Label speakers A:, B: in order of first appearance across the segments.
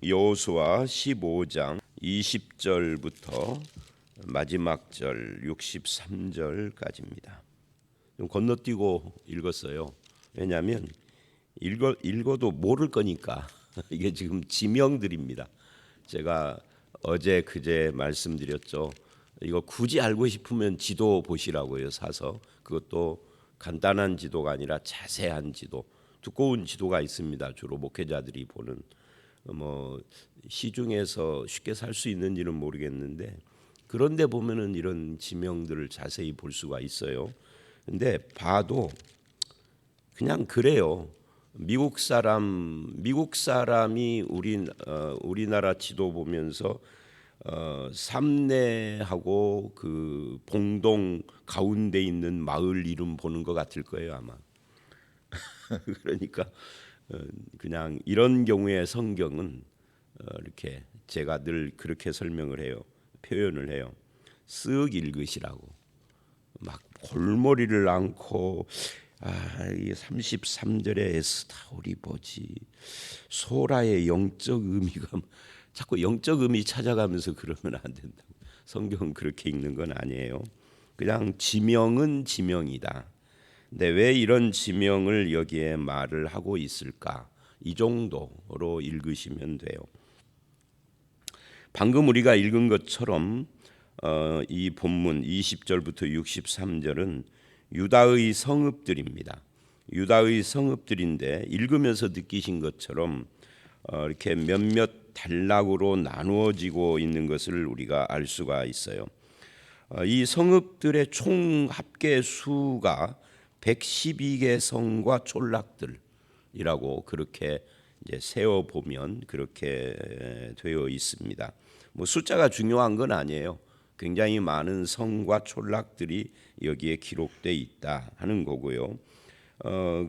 A: 여호수아 15장 20절부터 마지막 절 63절까지입니다. 좀 건너뛰고 읽었어요. 왜냐하면 읽어도 모를 거니까. 이게 지금 지명들입니다. 제가 어제 그제 말씀드렸죠. 이거 굳이 알고 싶으면 지도 보시라고요. 사서. 그것도 간단한 지도가 아니라 자세한 지도, 두꺼운 지도가 있습니다. 주로 목회자들이 보는. 시중에서 쉽게 살 수 있는지는 모르겠는데 그런데 보면은 이런 지명들을 자세히 볼 수가 있어요. 근데 봐도 그냥 그래요. 미국 사람이 우리나라 지도 보면서 삼내하고 그 봉동 가운데 있는 마을 이름 보는 것 같을 거예요 아마. 그러니까 그냥 이런 경우에 성경은 이렇게 제가 늘 그렇게 설명을 해요. 표현을 해요. 쓱 읽으시라고. 막 골머리를 앓고 이 33절의 에스타올이 뭐지? 소라의 영적 의미가 자꾸 영적 의미 찾아가면서 그러면 안 된다고. 성경은 그렇게 읽는 건 아니에요. 그냥 지명은 지명이다. 근데 왜 이런 지명을 여기에 말을 하고 있을까? 이 정도로 읽으시면 돼요. 방금 우리가 읽은 것처럼 이 본문 20절부터 63절은 유다의 성읍들입니다. 유다의 성읍들인데 읽으면서 느끼신 것처럼 이렇게 몇몇 단락으로 나누어지고 있는 것을 우리가 알 수가 있어요. 이 성읍들의 총 합계 수가 112개 성과 촌락들이라고 그렇게 이제 세어 보면 그렇게 되어 있습니다. 숫자가 중요한 건 아니에요. 굉장히 많은 성과 촌락들이 여기에 기록돼 있다 하는 거고요.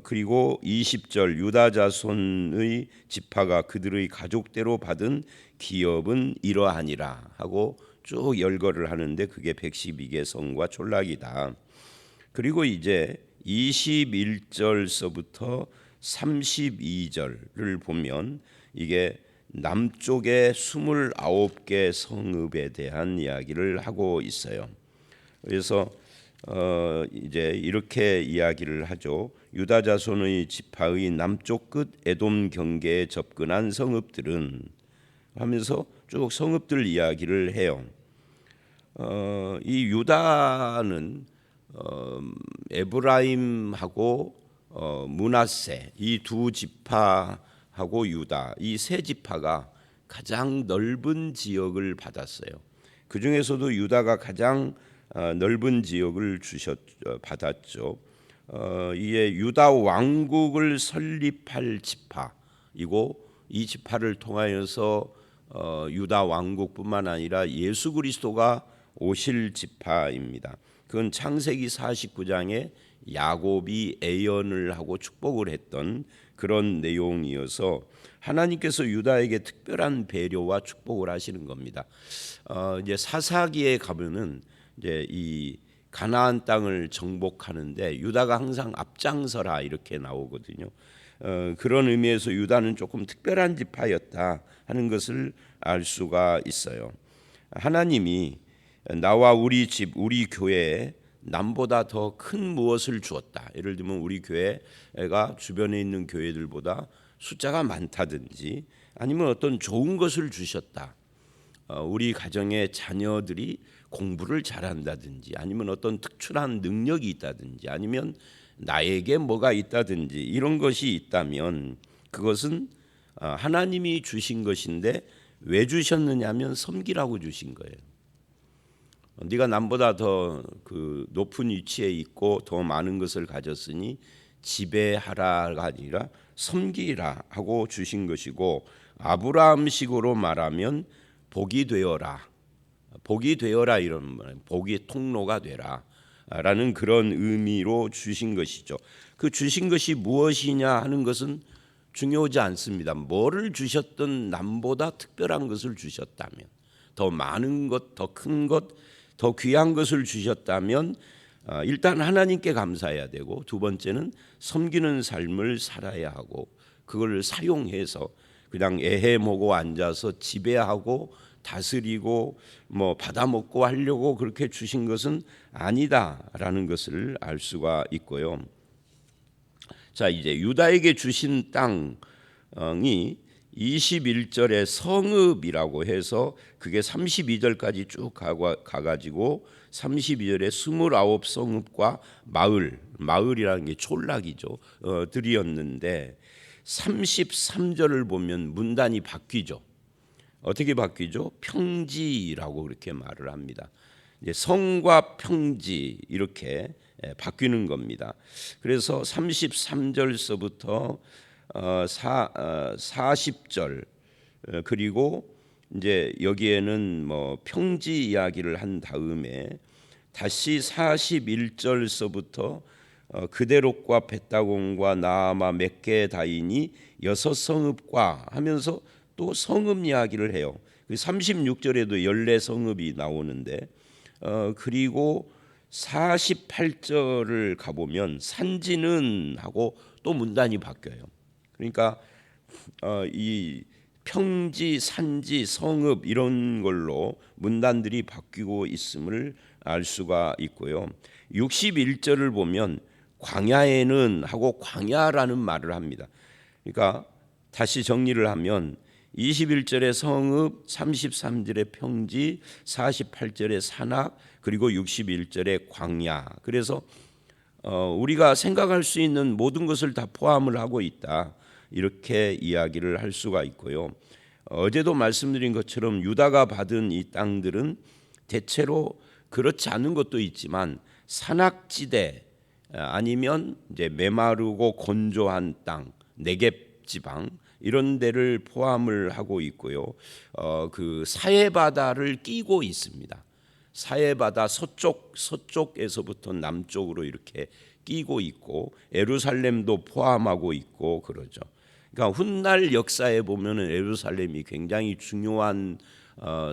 A: 그리고 20절 유다 자손의 지파가 그들의 가족대로 받은 기업은 이러하니라 하고 쭉 열거를 하는데 그게 112개 성과 촌락이다. 그리고 이제 21절서부터 32절을 보면 이게 남쪽의 29개 성읍에 대한 이야기를 하고 있어요. 그래서 이제 이렇게 이야기를 하죠. 유다 자손의 지파의 남쪽 끝 에돔 경계에 접근한 성읍들은 하면서 쭉 성읍들 이야기를 해요. 이 유다는 에브라임하고 므낫세 이 두 지파하고 유다 이 세 지파가 가장 넓은 지역을 받았어요. 그 중에서도 유다가 가장 넓은 지역을 받았죠. 이에 유다 왕국을 설립할 지파이고 이 지파를 통하여서 유다 왕국뿐만 아니라 예수 그리스도가 오실 지파입니다. 그건 창세기 49장에 야곱이 애연을 하고 축복을 했던 그런 내용이어서 하나님께서 유다에게 특별한 배려와 축복을 하시는 겁니다. 이제 사사기에 가면은 이제 이 가나안 땅을 정복하는데 유다가 항상 앞장서라 이렇게 나오거든요. 그런 의미에서 유다는 조금 특별한 지파였다 하는 것을 알 수가 있어요. 하나님이 나와 우리 집, 우리 교회에 남보다 더 큰 무엇을 주었다. 예를 들면 우리 교회가 주변에 있는 교회들보다 숫자가 많다든지 아니면 어떤 좋은 것을 주셨다. 우리 가정의 자녀들이 공부를 잘한다든지 아니면 어떤 특출한 능력이 있다든지 아니면 나에게 뭐가 있다든지 이런 것이 있다면 그것은 하나님이 주신 것인데 왜 주셨느냐면 섬기라고 주신 거예요. 네가 남보다 더 그 높은 위치에 있고 더 많은 것을 가졌으니 지배하라가 아니라 섬기라 하고 주신 것이고 아브라함식으로 말하면 복이 되어라. 복이 되어라 이런 말, 복의 통로가 되라 라는 그런 의미로 주신 것이죠. 그 주신 것이 무엇이냐 하는 것은 중요하지 않습니다. 뭐를 주셨든 남보다 특별한 것을 주셨다면 더 많은 것, 더 큰 것, 더 귀한 것을 주셨다면 일단 하나님께 감사해야 되고 두 번째는 섬기는 삶을 살아야 하고 그걸 사용해서 그냥 애해먹고 앉아서 지배하고 다스리고 뭐 받아먹고 하려고 그렇게 주신 것은 아니다라는 것을 알 수가 있고요. 자, 이제 유다에게 주신 땅이 21절에 성읍이라고 해서 그게 32절까지 쭉 가가지고 32절에 29 성읍과 마을이라는 게 촌락이죠. 들이었는데 33절을 보면 문단이 바뀌죠. 어떻게 바뀌죠? 평지라고 그렇게 말을 합니다. 이제 성과 평지 이렇게 바뀌는 겁니다. 그래서 33절서부터 40절 그리고 이제 여기에는 뭐 평지 이야기를 한 다음에 다시 41절서부터 그대롯과 벳다곤과 나아마 멕게다인이 6성읍과 하면서 또 성읍 이야기를 해요. 36절에도 14성읍이 나오는데 그리고 48절을 가보면 산지는 하고 또 문단이 바뀌어요. 그러니까 이 평지, 산지, 성읍 이런 걸로 문단들이 바뀌고 있음을 알 수가 있고요. 61절을 보면 광야에는 하고 광야라는 말을 합니다. 그러니까 다시 정리를 하면 21절의 성읍, 33절의 평지, 48절의 산악, 그리고 61절의 광야. 그래서 우리가 생각할 수 있는 모든 것을 다 포함을 하고 있다. 이렇게 이야기를 할 수가 있고요. 어제도 말씀드린 것처럼 유다가 받은 이 땅들은 대체로 그렇지 않은 것도 있지만 산악지대 아니면 이제 메마르고 건조한 땅, 네겝 지방 이런 데를 포함을 하고 있고요. 그 사해바다를 끼고 있습니다. 사해바다 서쪽에서부터 남쪽으로 이렇게 끼고 있고 예루살렘도 포함하고 있고 그러죠. 그러니까 훗날 역사에 보면은 예루살렘이 굉장히 중요한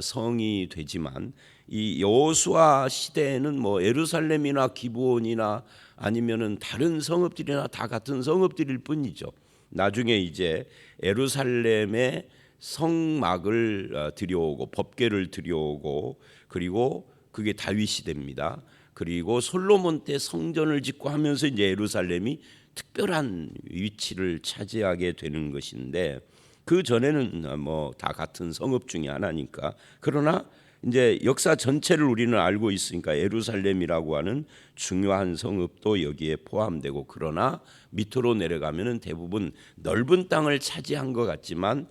A: 성이 되지만 이 여호수아 시대에는 뭐 예루살렘이나 기브온이나 아니면은 다른 성읍들이나 다 같은 성읍들일 뿐이죠. 나중에 이제 예루살렘에 성막을 들여오고 법궤를 들여오고 그리고 그게 다윗 시대입니다. 그리고 솔로몬 때 성전을 짓고 하면서 이제 예루살렘이 특별한 위치를 차지하게 되는 것인데 그 전에는 뭐 다 같은 성읍 중에 하나니까. 그러나 이제 역사 전체를 우리는 알고 있으니까 예루살렘이라고 하는 중요한 성읍도 여기에 포함되고 그러나 밑으로 내려가면은 대부분 넓은 땅을 차지한 것 같지만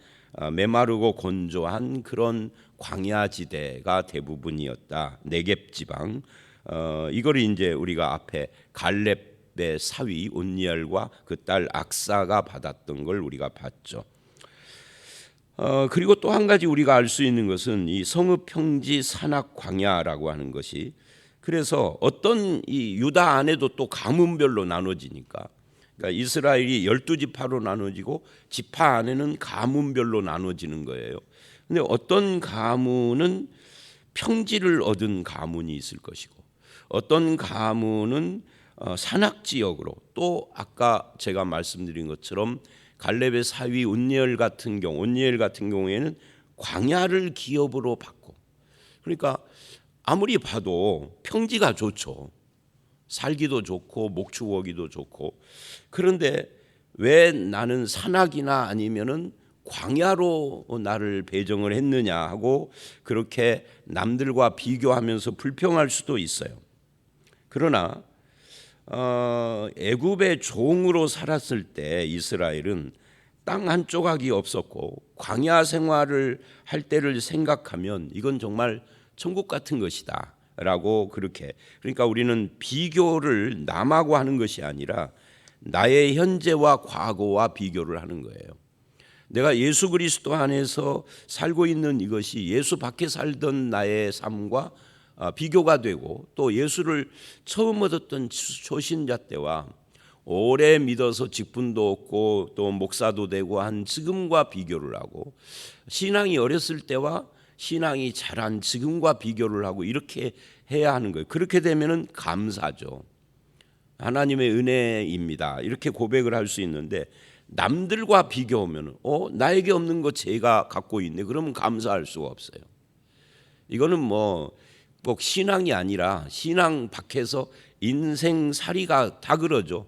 A: 메마르고 건조한 그런 광야지대가 대부분이었다. 네겝 지방. 이걸 이제 우리가 앞에 갈렙의 사위 온니엘과 그 딸 악사가 받았던 걸 우리가 봤죠. 그리고 또 한 가지 우리가 알 수 있는 것은 이 성읍 평지 산악 광야라고 하는 것이 그래서 어떤 이 유다 안에도 또 가문별로 나눠지니까 그러니까 이스라엘이 12지파로 나눠지고 지파 안에는 가문별로 나눠지는 거예요. 근데 어떤 가문은 평지를 얻은 가문이 있을 것이고 어떤 가문은 산악 지역으로 또 아까 제가 말씀드린 것처럼 갈렙의 사위 온니엘 같은 경우에는 광야를 기업으로 받고 그러니까 아무리 봐도 평지가 좋죠. 살기도 좋고 목축하기도 좋고 그런데 왜 나는 산악이나 아니면은 광야로 나를 배정을 했느냐 하고 그렇게 남들과 비교하면서 불평할 수도 있어요. 그러나 애굽의 종으로 살았을 때 이스라엘은 땅 한 조각이 없었고 광야 생활을 할 때를 생각하면 이건 정말 천국 같은 것이다 라고 그렇게 그러니까 우리는 비교를 남하고 하는 것이 아니라 나의 현재와 과거와 비교를 하는 거예요. 내가 예수 그리스도 안에서 살고 있는 이것이 예수 밖에 살던 나의 삶과 비교가 되고 또 예수를 처음 얻었던 초신자 때와 오래 믿어서 직분도 얻고 또 목사도 되고 한 지금과 비교를 하고 신앙이 어렸을 때와 신앙이 자란 지금과 비교를 하고 이렇게 해야 하는 거예요. 그렇게 되면은 감사죠. 하나님의 은혜입니다. 이렇게 고백을 할 수 있는데 남들과 비교하면 나에게 없는 거 제가 갖고 있네. 그러면 감사할 수가 없어요. 이거는 뭐 꼭 신앙이 아니라 신앙 밖에서 인생살이가 다 그러죠.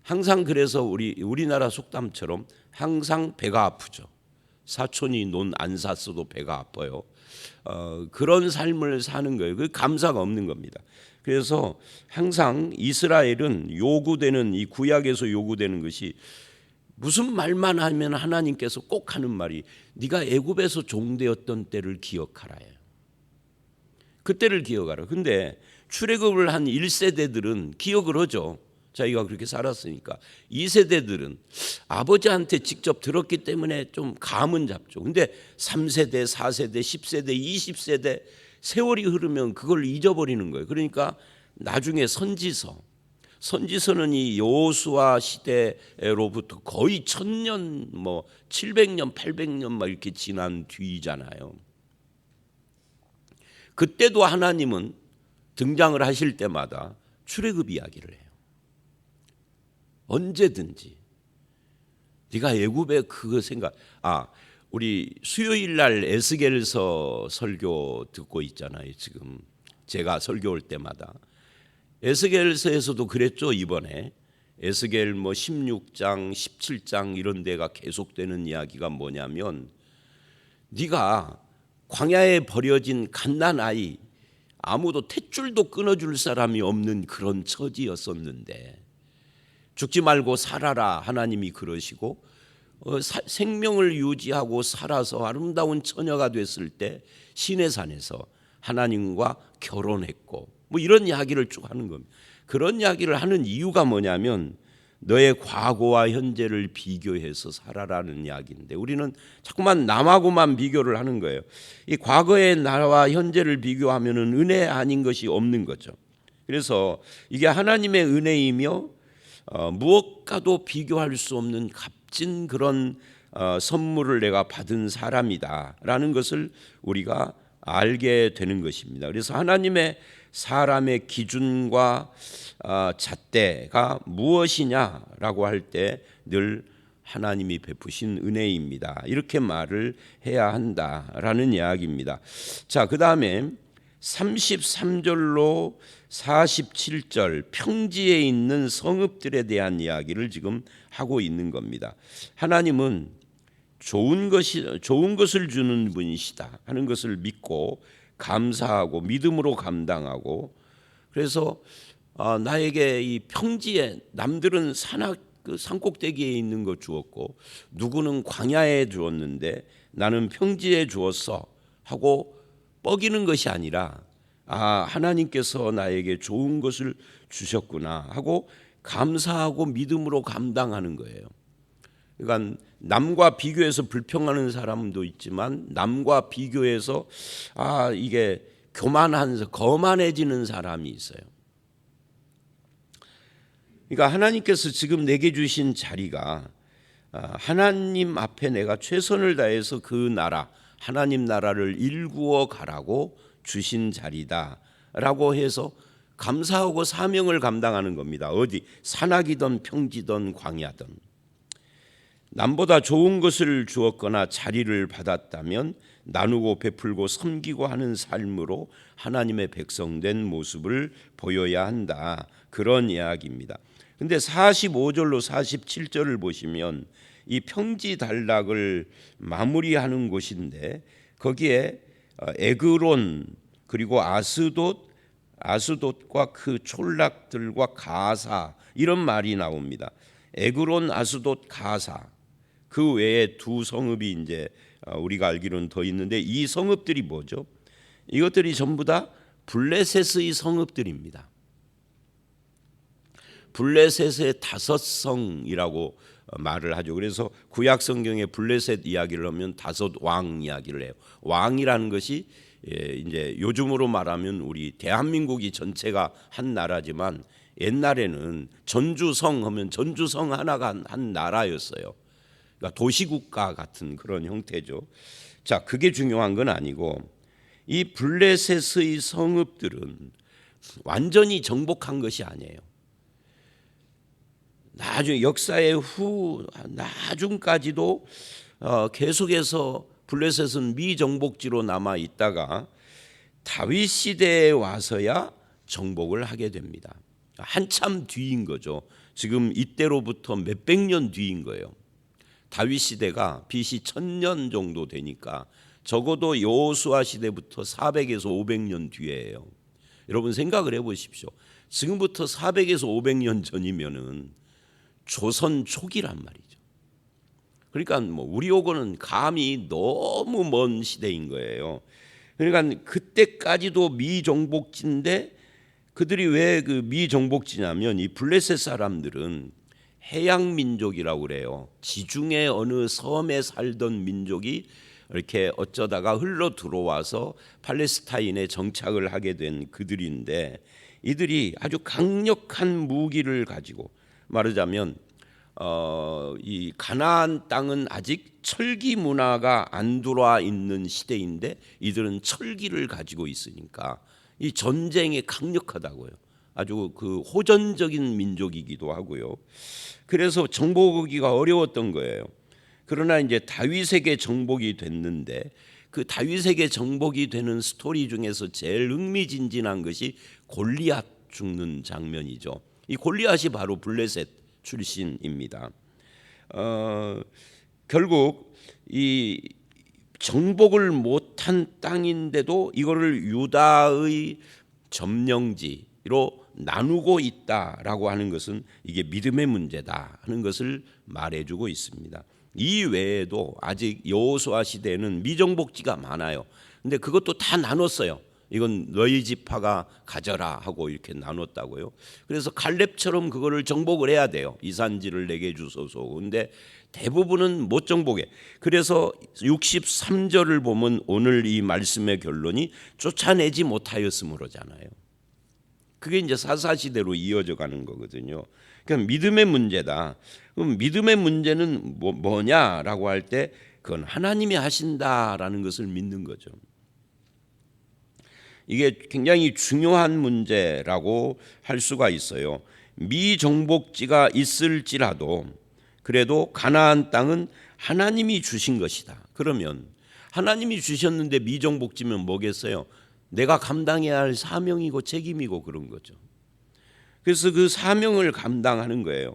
A: 항상 그래서 우리나라 속담처럼 항상 배가 아프죠. 사촌이 논 안 샀어도 배가 아파요. 그런 삶을 사는 거예요. 그 감사가 없는 겁니다. 그래서 항상 이스라엘은 요구되는 이 구약에서 요구되는 것이 무슨 말만 하면 하나님께서 꼭 하는 말이 네가 애굽에서 종되었던 때를 기억하라예요. 그때를 기억하라. 근데 출애굽을 한 1세대들은 기억을 하죠. 자기가 그렇게 살았으니까. 2세대들은 아버지한테 직접 들었기 때문에 좀 감은 잡죠. 근데 3세대, 4세대, 10세대, 20세대 세월이 흐르면 그걸 잊어버리는 거예요. 그러니까 나중에 선지서는 이 여호수아 시대로부터 거의 1000년, 700년, 800년 막 이렇게 지난 뒤잖아요. 그때도 하나님은 등장을 하실 때마다 출애굽 이야기를 해요. 언제든지 네가 애굽에 그거 우리 수요일 날 에스겔서 설교 듣고 있잖아요. 지금 제가 설교할 때마다 에스겔서에서도 그랬죠. 이번에 에스겔 16장, 17장 이런 데가 계속되는 이야기가 뭐냐면 네가 광야에 버려진 갓난아이, 아무도 탯줄도 끊어줄 사람이 없는 그런 처지였었는데 죽지 말고 살아라 하나님이 그러시고 생명을 유지하고 살아서 아름다운 처녀가 됐을 때 시내산에서 하나님과 결혼했고 이런 이야기를 쭉 하는 겁니다. 그런 이야기를 하는 이유가 뭐냐면 너의 과거와 현재를 비교해서 살아라는 이야기인데 우리는 자꾸만 남하고만 비교를 하는 거예요. 이 과거의 나와 현재를 비교하면은 은혜 아닌 것이 없는 거죠. 그래서 이게 하나님의 은혜이며 무엇과도 비교할 수 없는 값진 그런 선물을 내가 받은 사람이다라는 것을 우리가 알게 되는 것입니다. 그래서 하나님의 사람의 기준과 잣대가 무엇이냐라고 할 때 늘 하나님이 베푸신 은혜입니다. 이렇게 말을 해야 한다라는 이야기입니다. 자, 그다음에 33절로 47절 평지에 있는 성읍들에 대한 이야기를 지금 하고 있는 겁니다. 하나님은 좋은 것을 주는 분이시다 하는 것을 믿고 감사하고 믿음으로 감당하고 그래서 나에게 이 평지에 남들은 산꼭대기에 있는 거 주었고 누구는 광야에 주었는데 나는 평지에 주었어 하고 뻐기는 것이 아니라 하나님께서 나에게 좋은 것을 주셨구나 하고 감사하고 믿음으로 감당하는 거예요. 그러니까 남과 비교해서 불평하는 사람도 있지만 남과 비교해서 이게 거만해지는 사람이 있어요. 그러니까 하나님께서 지금 내게 주신 자리가 하나님 앞에 내가 최선을 다해서 그 나라 하나님 나라를 일구어 가라고 주신 자리다라고 해서 감사하고 사명을 감당하는 겁니다. 어디 산악이든 평지든 광야든 남보다 좋은 것을 주었거나 자리를 받았다면 나누고 베풀고 섬기고 하는 삶으로 하나님의 백성된 모습을 보여야 한다. 그런 이야기입니다. 근데 45절로 47절을 보시면 이 평지 단락을 마무리하는 곳인데 거기에 에그론 그리고 아스돗과 그 촌락들과 가사 이런 말이 나옵니다. 에그론, 아스돗, 가사 그 외에 두 성읍이 이제 우리가 알기로는 더 있는데 이 성읍들이 뭐죠? 이것들이 전부 다 블레셋의 성읍들입니다. 블레셋의 5성이라고 말을 하죠. 그래서 구약 성경에 블레셋 이야기를 하면 5왕 이야기를 해요. 왕이라는 것이 이제 요즘으로 말하면 우리 대한민국이 전체가 한 나라지만 옛날에는 전주성 하면 전주성 하나가 한 나라였어요. 그러니까 도시국가 같은 그런 형태죠. 자, 그게 중요한 건 아니고 이 블레셋의 성읍들은 완전히 정복한 것이 아니에요. 나중 역사의 후 나중까지도 계속해서 블레셋은 미정복지로 남아 있다가 다윗 시대에 와서야 정복을 하게 됩니다. 한참 뒤인 거죠. 지금 이때로부터 몇백 년 뒤인 거예요. 다윗 시대가 BC 1000년 정도 되니까 적어도 여호수아 시대부터 400에서 500년 뒤에요. 여러분 생각을 해보십시오. 지금부터 400에서 500년 전이면은 조선 초기란 말이죠. 그러니까 뭐 우리하고는 감이 너무 먼 시대인 거예요. 그러니까 그때까지도 미정복지인데 그들이 왜 그 미정복지냐면 이 블레셋 사람들은 해양 민족이라고 그래요. 지중해 어느 섬에 살던 민족이 이렇게 어쩌다가 흘러 들어와서 팔레스타인에 정착을 하게 된 그들인데 이들이 아주 강력한 무기를 가지고 말하자면 이 가나안 땅은 아직 철기 문화가 안 들어와 있는 시대인데 이들은 철기를 가지고 있으니까 이 전쟁에 강력하다고요. 아주 그 호전적인 민족이기도 하고요. 그래서 정복하기가 어려웠던 거예요. 그러나 이제 다윗에게 정복이 됐는데 그 다윗에게 정복이 되는 스토리 중에서 제일 흥미진진한 것이 골리앗 죽는 장면이죠. 이 골리앗이 바로 블레셋 출신입니다. 결국 이 정복을 못한 땅인데도 이거를 유다의 점령지로 나누고 있다라고 하는 것은 이게 믿음의 문제다 하는 것을 말해주고 있습니다. 이 외에도 아직 여호수아 시대에는 미정복지가 많아요. 근데 그것도 다 나눴어요. 이건 너희 지파가 가져라 하고 이렇게 나눴다고요. 그래서 갈렙처럼 그거를 정복을 해야 돼요. 이 산지를 내게 주소서. 근데 대부분은 못 정복해. 그래서 63절을 보면 오늘 이 말씀의 결론이 쫓아내지 못하였으므로잖아요. 그게 이제 사사시대로 이어져 가는 거거든요. 그러니까 믿음의 문제다. 그럼 믿음의 문제는 뭐냐라고 할 때 그건 하나님이 하신다라는 것을 믿는 거죠. 이게 굉장히 중요한 문제라고 할 수가 있어요. 미정복지가 있을지라도 그래도 가나안 땅은 하나님이 주신 것이다. 그러면 하나님이 주셨는데 미정복지면 뭐겠어요? 내가 감당해야 할 사명이고 책임이고 그런 거죠. 그래서 그 사명을 감당하는 거예요.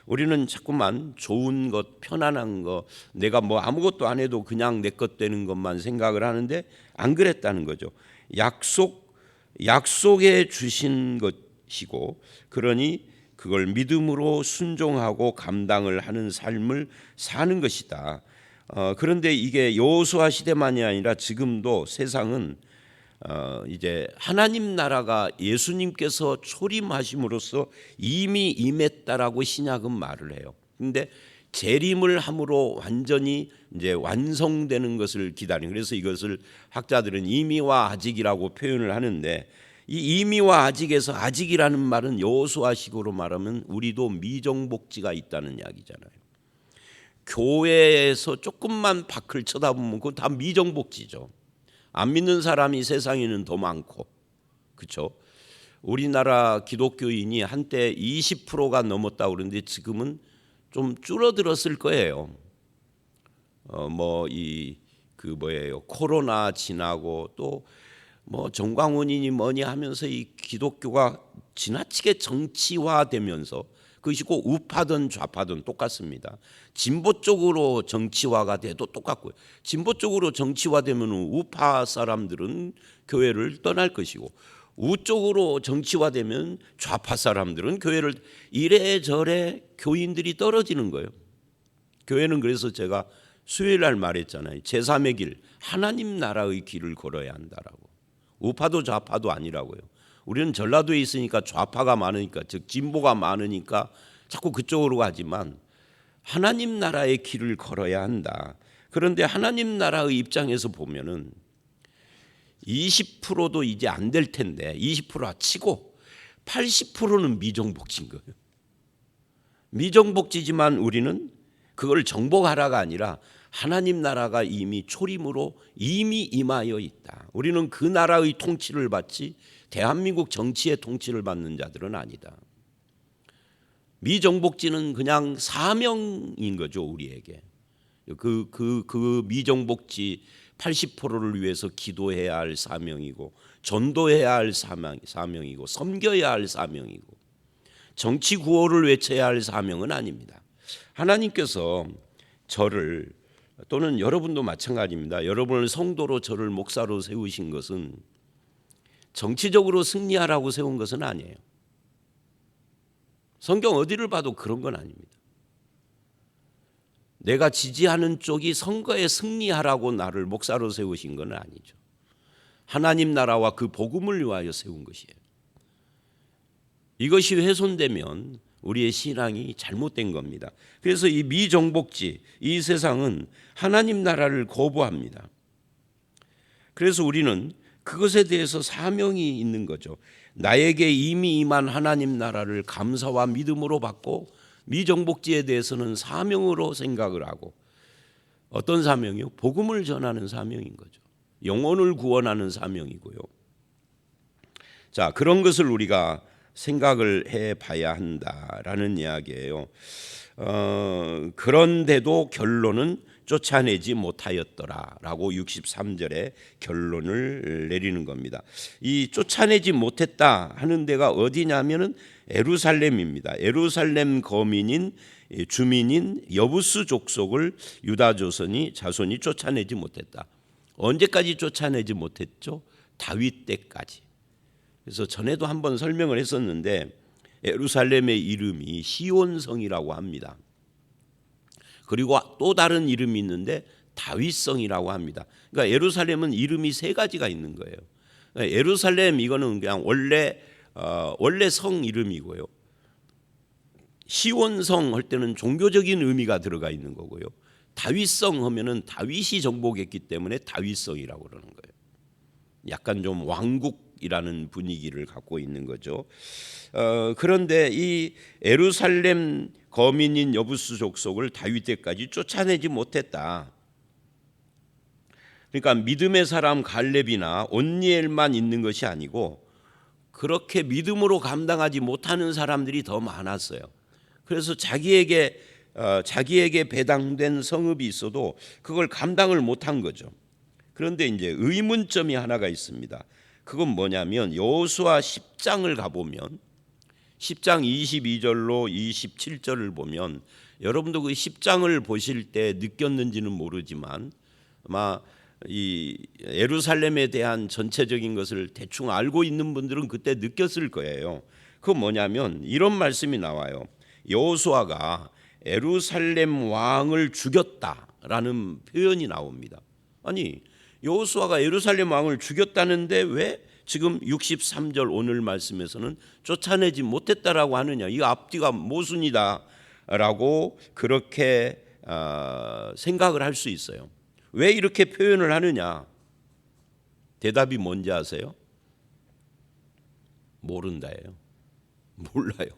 A: 우리는 자꾸만 좋은 것, 편안한 것, 내가 뭐 아무것도 안 해도 그냥 내 것 되는 것만 생각을 하는데 안 그랬다는 거죠. 약속에 주신 것이고 그러니 그걸 믿음으로 순종하고 감당을 하는 삶을 사는 것이다. 그런데 이게 여호수아 시대만이 아니라 지금도 세상은 이제 하나님 나라가 예수님께서 초림하심으로써 이미 임했다라고 신약은 말을 해요. 근데 재림을 함으로 완전히 이제 완성되는 것을 기다리는, 그래서 이것을 학자들은 이미와 아직이라고 표현을 하는데 이 이미와 아직에서 아직이라는 말은 여호수아식으로 말하면 우리도 미정복지가 있다는 이야기잖아요. 교회에서 조금만 밖을 쳐다보면 그건 다 미정복지죠. 안 믿는 사람이 세상에는 더 많고, 그렇죠? 우리나라 기독교인이 한때 20%가 넘었다 그러는데 지금은 좀 줄어들었을 거예요. 코로나 지나고 또 뭐 정광훈이니 뭐니 하면서 이 기독교가 지나치게 정치화되면서 그것이 꼭 우파든 좌파든 똑같습니다. 진보 쪽으로 정치화가 돼도 똑같고요. 진보 쪽으로 정치화되면 우파 사람들은 교회를 떠날 것이고 우쪽으로 정치화되면 좌파 사람들은 교회를 이래저래 교인들이 떨어지는 거예요. 교회는 그래서 제가 수요일 날 말했잖아요. 제3의 길, 하나님 나라의 길을 걸어야 한다라고. 우파도 좌파도 아니라고요. 우리는 전라도에 있으니까 좌파가 많으니까, 즉 진보가 많으니까 자꾸 그쪽으로 가지만 하나님 나라의 길을 걸어야 한다. 그런데 하나님 나라의 입장에서 보면은 20%도 이제 안 될 텐데 20%라 치고 80%는 미정복지인 거예요. 미정복지지만 우리는 그걸 정복하라가 아니라 하나님 나라가 이미 초림으로 이미 임하여 있다. 우리는 그 나라의 통치를 받지 대한민국 정치의 통치를 받는 자들은 아니다. 미정복지는 그냥 사명인 거죠, 우리에게. 그 미정복지 80%를 위해서 기도해야 할 사명이고, 전도해야 할 사명이고, 섬겨야 할 사명이고, 정치 구호를 외쳐야 할 사명은 아닙니다. 하나님께서 저를, 또는 여러분도 마찬가지입니다. 여러분을 성도로, 저를 목사로 세우신 것은 정치적으로 승리하라고 세운 것은 아니에요. 성경 어디를 봐도 그런 건 아닙니다. 내가 지지하는 쪽이 선거에 승리하라고 나를 목사로 세우신 건 아니죠. 하나님 나라와 그 복음을 위하여 세운 것이에요. 이것이 훼손되면 우리의 신앙이 잘못된 겁니다. 그래서 이 미정복지, 이 세상은 하나님 나라를 거부합니다. 그래서 우리는 그것에 대해서 사명이 있는 거죠. 나에게 이미 임한 하나님 나라를 감사와 믿음으로 받고, 미정복지에 대해서는 사명으로 생각을 하고, 어떤 사명이요? 복음을 전하는 사명인 거죠. 영혼을 구원하는 사명이고요. 자, 그런 것을 우리가 생각을 해봐야 한다라는 이야기예요. 그런데도 결론은 쫓아내지 못하였더라라고 63절에 결론을 내리는 겁니다. 이 쫓아내지 못했다 하는 데가 어디냐면은 예루살렘입니다. 예루살렘 거민인 주민인 여부스 족속을 유다 자손이 쫓아내지 못했다. 언제까지 쫓아내지 못했죠? 다윗 때까지. 그래서 전에도 한번 설명을 했었는데, 예루살렘의 이름이 시온성이라고 합니다. 그리고 또 다른 이름이 있는데 다윗성이라고 합니다. 그러니까 예루살렘은 이름이 세 가지가 있는 거예요. 그러니까 예루살렘 이거는 그냥 원래 성 이름이고요. 시온성 할 때는 종교적인 의미가 들어가 있는 거고요. 다윗성 하면은 다윗이 정복했기 때문에 다윗성이라고 그러는 거예요. 약간 좀 왕국이라는 분위기를 갖고 있는 거죠. 그런데 이 예루살렘 거민인 여부스 족속을 다윗 때까지 쫓아내지 못했다. 그러니까 믿음의 사람 갈렙이나 온니엘만 있는 것이 아니고, 그렇게 믿음으로 감당하지 못하는 사람들이 더 많았어요. 그래서 자기에게 배당된 성읍이 있어도 그걸 감당을 못한 거죠. 그런데 이제 의문점이 하나가 있습니다. 그건 뭐냐면 여호수아 10장을 가보면, 10장 22절로 27절을 보면, 여러분도 그 10장을 보실 때 느꼈는지는 모르지만 아마 이 예루살렘에 대한 전체적인 것을 대충 알고 있는 분들은 그때 느꼈을 거예요. 그건 뭐냐면 이런 말씀이 나와요. 여호수아가 예루살렘 왕을 죽였다라는 표현이 나옵니다. 아니, 여호수아가 예루살렘 왕을 죽였다는데 왜 지금 63절 오늘 말씀에서는 쫓아내지 못했다라고 하느냐? 이 앞뒤가 모순이다라고 그렇게 생각을 할 수 있어요. 왜 이렇게 표현을 하느냐? 대답이 뭔지 아세요? 모른다예요. 몰라요.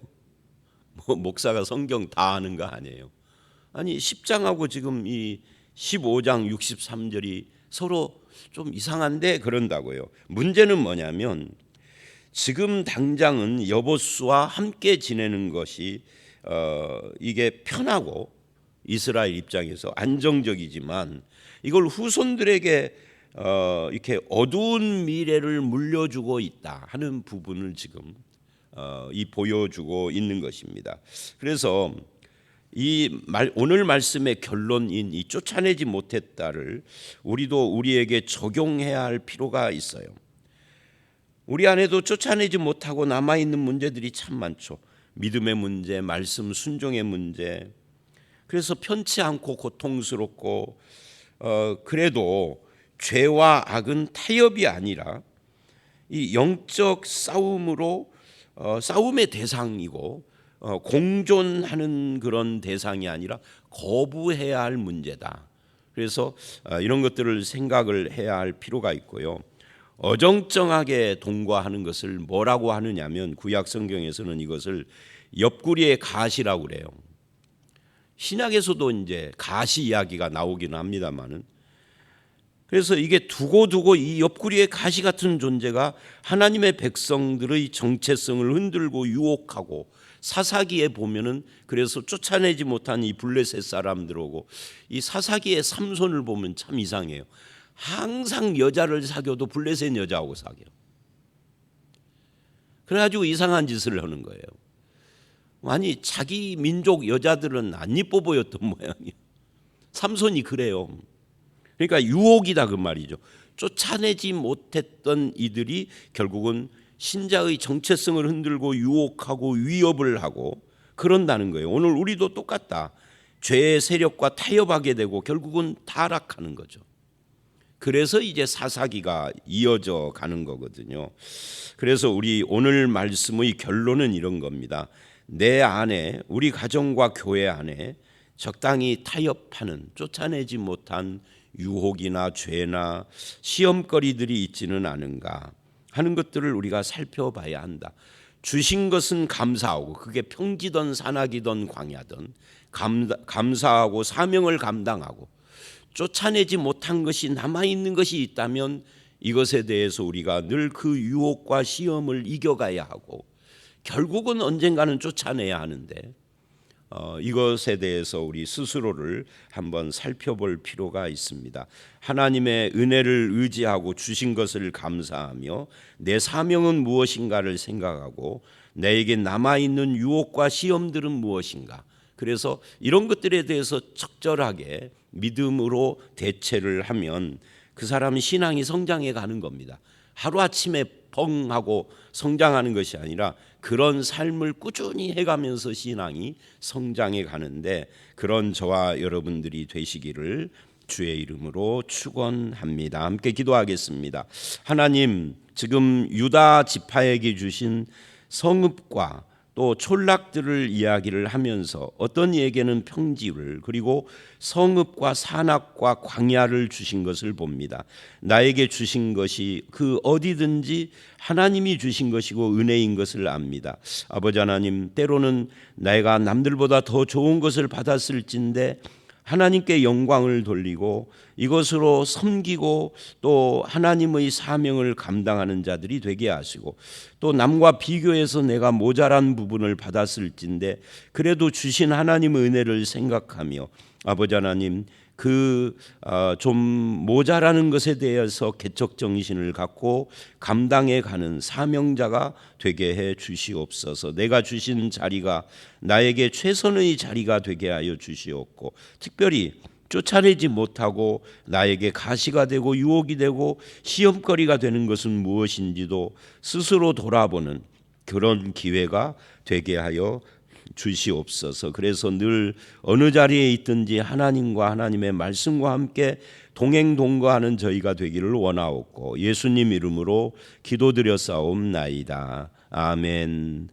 A: 목사가 성경 다 아는 거 아니에요. 아니 10장하고 지금 이 15장 63절이 서로 좀 이상한데 그런다고요. 문제는 뭐냐면 지금 당장은 여보수와 함께 지내는 것이 이게 편하고 이스라엘 입장에서 안정적이지만, 이걸 후손들에게 이렇게 어두운 미래를 물려주고 있다 하는 부분을 지금 보여주고 있는 것입니다. 그래서 오늘 말씀의 결론인 이 쫓아내지 못했다를 우리도 우리에게 적용해야 할 필요가 있어요. 우리 안에도 쫓아내지 못하고 남아있는 문제들이 참 많죠. 믿음의 문제, 말씀 순종의 문제. 그래서 편치 않고 고통스럽고 그래도 죄와 악은 타협이 아니라 이 영적 싸움으로 싸움의 대상이고 공존하는 그런 대상이 아니라 거부해야 할 문제다. 그래서 이런 것들을 생각을 해야 할 필요가 있고요. 어정쩡하게 동거하는 것을 뭐라고 하느냐면 구약 성경에서는 이것을 옆구리의 가시라고 그래요. 신약에서도 이제 가시 이야기가 나오기는 합니다만은, 그래서 이게 두고두고 이 옆구리의 가시 같은 존재가 하나님의 백성들의 정체성을 흔들고 유혹하고 사사기에 보면은 그래서 쫓아내지 못한 이 블레셋 사람들하고 이 사사기의 삼손을 보면 참 이상해요. 항상 여자를 사귀어도 블레셋 여자하고 사귀어. 그래가지고 이상한 짓을 하는 거예요. 아니 자기 민족 여자들은 안 이뻐 보였던 모양이에요. 삼손이 그래요. 그러니까 유혹이다 그 말이죠. 쫓아내지 못했던 이들이 결국은 신자의 정체성을 흔들고 유혹하고 위협을 하고 그런다는 거예요. 오늘 우리도 똑같다. 죄의 세력과 타협하게 되고 결국은 타락하는 거죠. 그래서 이제 사사기가 이어져 가는 거거든요. 그래서 우리 오늘 말씀의 결론은 이런 겁니다. 내 안에, 우리 가정과 교회 안에 적당히 타협하는, 쫓아내지 못한 유혹이나 죄나 시험거리들이 있지는 않은가 하는 것들을 우리가 살펴봐야 한다. 주신 것은 감사하고, 그게 평지든 산악이든 광야든 감사하고 사명을 감당하고, 쫓아내지 못한 것이 남아있는 것이 있다면 이것에 대해서 우리가 늘 그 유혹과 시험을 이겨가야 하고 결국은 언젠가는 쫓아내야 하는데 이것에 대해서 우리 스스로를 한번 살펴볼 필요가 있습니다. 하나님의 은혜를 의지하고 주신 것을 감사하며 내 사명은 무엇인가를 생각하고 내게 남아있는 유혹과 시험들은 무엇인가. 그래서 이런 것들에 대해서 적절하게 믿음으로 대처를 하면 그 사람은 신앙이 성장해 가는 겁니다. 하루아침에 펑 하고 성장하는 것이 아니라 그런 삶을 꾸준히 해가면서 신앙이 성장해 가는데 그런 저와 여러분들이 되시기를 주의 이름으로 축원합니다. 함께 기도하겠습니다. 하나님, 지금 유다 지파에게 주신 성읍과 또 촌락들을 이야기를 하면서 어떤 이에게는 평지를 그리고 성읍과 산악과 광야를 주신 것을 봅니다. 나에게 주신 것이 그 어디든지 하나님이 주신 것이고 은혜인 것을 압니다. 아버지 하나님, 때로는 내가 남들보다 더 좋은 것을 받았을진데 하나님께 영광을 돌리고 이것으로 섬기고 또 하나님의 사명을 감당하는 자들이 되게 하시고 또 남과 비교해서 내가 모자란 부분을 받았을진데 그래도 주신 하나님의 은혜를 생각하며 아버지 하나님 좀 모자라는 것에 대해서 개척 정신을 갖고 감당해 가는 사명자가 되게 해 주시옵소서. 내가 주신 자리가 나에게 최선의 자리가 되게 하여 주시옵고 특별히 쫓아내지 못하고 나에게 가시가 되고 유혹이 되고 시험거리가 되는 것은 무엇인지도 스스로 돌아보는 그런 기회가 되게 하여 주시옵소서. 그래서 늘 어느 자리에 있든지 하나님과 하나님의 말씀과 함께 동행동거하는 저희가 되기를 원하옵고 예수님 이름으로 기도드렸사옵나이다. 아멘.